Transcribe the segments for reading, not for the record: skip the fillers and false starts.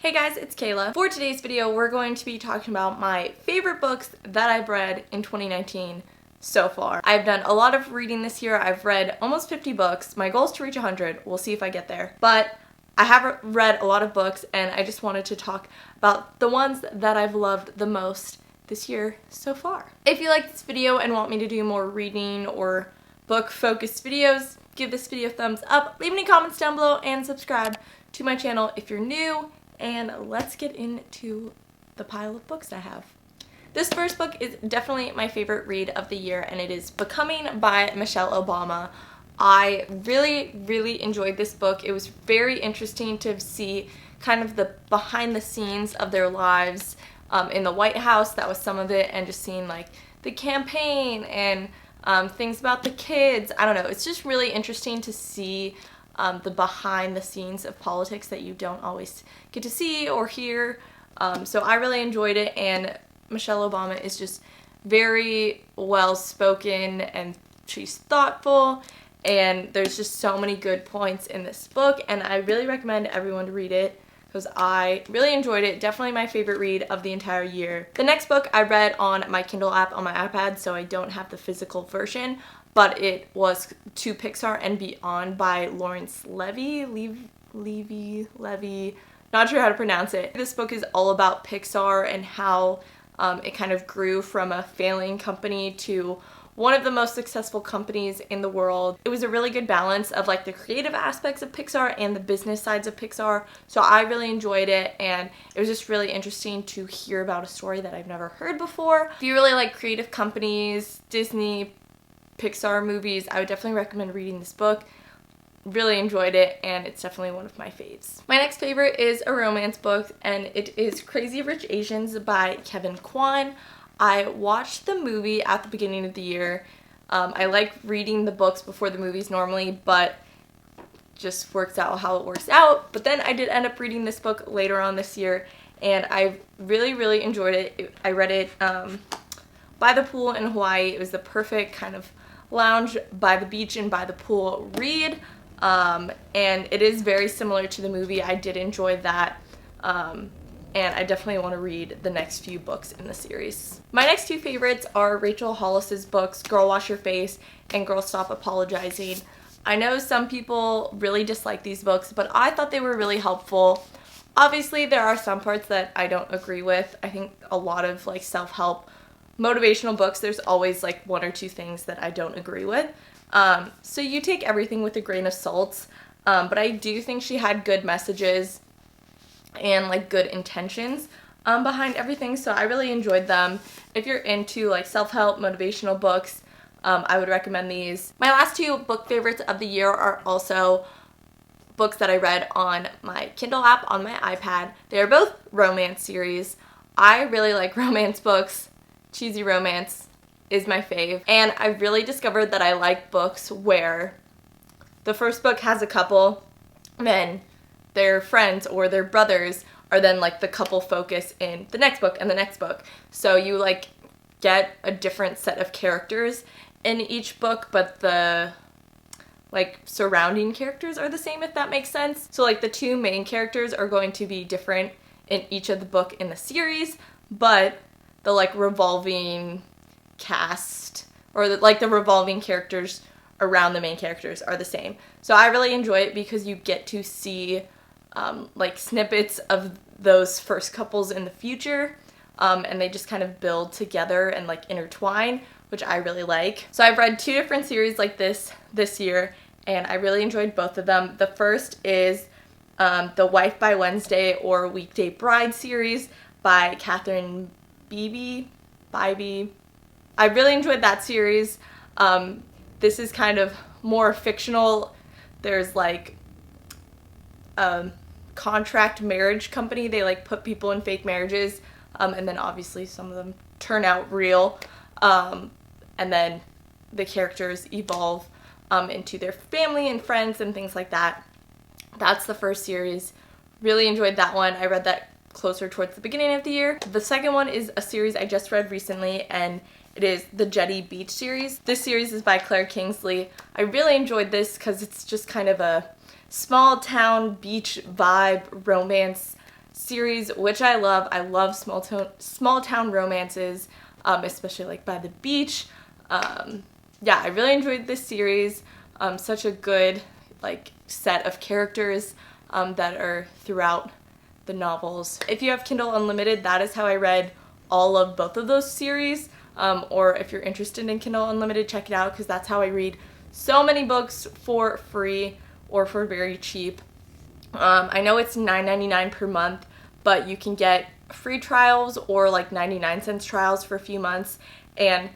Hey guys, it's Kayla. For today's video, we're going to be talking about my favorite books that I've read in 2019 so far. I've done a lot of reading this year. I've read almost 50 books. My goal is to reach 100. We'll see if I get there. But I have read a lot of books and I just wanted to talk about the ones that I've loved the most this year so far. If you like this video and want me to do more reading or book-focused videos, give this video a thumbs up, leave any comments down below, and subscribe to my channel if you're new. And let's get into the pile of books I have. This first book is definitely my favorite read of the year, and it is Becoming by Michelle Obama. I really enjoyed this book. It was very interesting to see kind of the behind the scenes of their lives in the White House. That was some of it, and just seeing like the campaign and things about the kids. I don't know, it's just really interesting to see the behind the scenes of politics that you don't always get to see or hear. So I really enjoyed it, and Michelle Obama is just very well spoken and she's thoughtful, and there's just so many good points in this book, and I really recommend everyone to read it because I really enjoyed it. Definitely my favorite read of the entire year. The next book I read on my Kindle app on my iPad, so I don't have the physical version, but it was To Pixar and Beyond by Lawrence Levy, not sure how to pronounce it. This book is all about Pixar and how it kind of grew from a failing company to one of the most successful companies in the world. It was a really good balance of like the creative aspects of Pixar and the business sides of Pixar, so I really enjoyed it, and it was just really interesting to hear about a story that I've never heard before. If you really like creative companies, Disney, Pixar movies, I would definitely recommend reading this book. Really enjoyed it, and it's definitely one of my faves. My next favorite is a romance book, and it is Crazy Rich Asians by Kevin Kwan. I watched the movie at the beginning of the year. I like reading the books before the movies normally, but just works out how it works out. But then I did end up reading this book later on this year, and I really enjoyed it. I read it by the pool in Hawaii. It was the perfect kind of lounge by the beach and by the pool read, and it is very similar to the movie. I did enjoy that, and I definitely want to read the next few books in the series. My next two favorites are Rachel Hollis's books, Girl Wash Your Face and Girl Stop Apologizing. I know some people really dislike these books, but I thought they were really helpful. Obviously, there are some parts that I don't agree with. I think a lot of like self-help motivational books, there's always like one or two things that I don't agree with. So you take everything with a grain of salt, but I do think she had good messages and like good intentions behind everything, so I really enjoyed them. If you're into like self-help motivational books, I would recommend these. My last two book favorites of the year are also books that I read on my Kindle app on my iPad. They are both romance series. I really like romance books. Cheesy romance is my fave, and I really discovered that I like books where the first book has a couple, then their friends or their brothers are then like the couple focus in the next book and the next book. So you like get a different set of characters in each book, but the like surrounding characters are the same, if that makes sense. So like the two main characters are going to be different in each of the book in the series, but the like revolving cast or the revolving characters around the main characters are the same. So I really enjoy it because you get to see like snippets of those first couples in the future, and they just kind of build together and like intertwine, which I really like. So I've read two different series like this year, and I really enjoyed both of them. The first is the Wife by Wednesday or Weekday Bride series by Catherine Bibby. I really enjoyed that series. This is kind of more fictional. There's like a contract marriage company. They like put people in fake marriages, and then obviously some of them turn out real, and then the characters evolve into their family and friends and things like that. That's the first series. Really enjoyed that one. I read that closer towards the beginning of the year. The second one is a series I just read recently, and it is the Jetty Beach series. This series is by Claire Kingsley. I really enjoyed this because it's just kind of a small town beach vibe romance series, which I love. I love small town romances, especially like by the beach. Yeah, I really enjoyed this series. Such a good like set of characters that are throughout the novels. If you have Kindle Unlimited, that is how I read all of both of those series. Or if you're interested in Kindle Unlimited, check it out, because that's how I read so many books for free or for very cheap. I know it's $9.99 per month, but you can get free trials or like 99-cent trials for a few months, and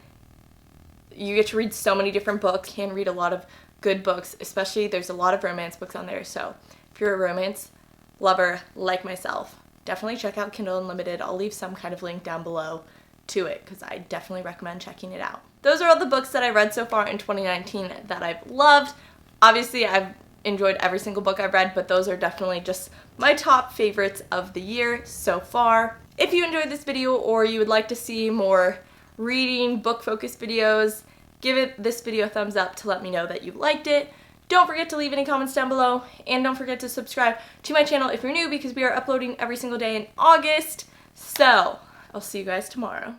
you get to read so many different books. You can read a lot of good books, especially there's a lot of romance books on there, so if you're a romance lover like myself, definitely check out Kindle Unlimited. I'll leave some kind of link down below to it, because I definitely recommend checking it out. Those are all the books that I read so far in 2019 that I've loved. Obviously, I've enjoyed every single book I've read, but those are definitely just my top favorites of the year so far. If you enjoyed this video, or you would like to see more reading, book-focused videos, give this video a thumbs up to let me know that you liked it. Don't forget to leave any comments down below, and don't forget to subscribe to my channel if you're new, because we are uploading every single day in August. So, I'll see you guys tomorrow.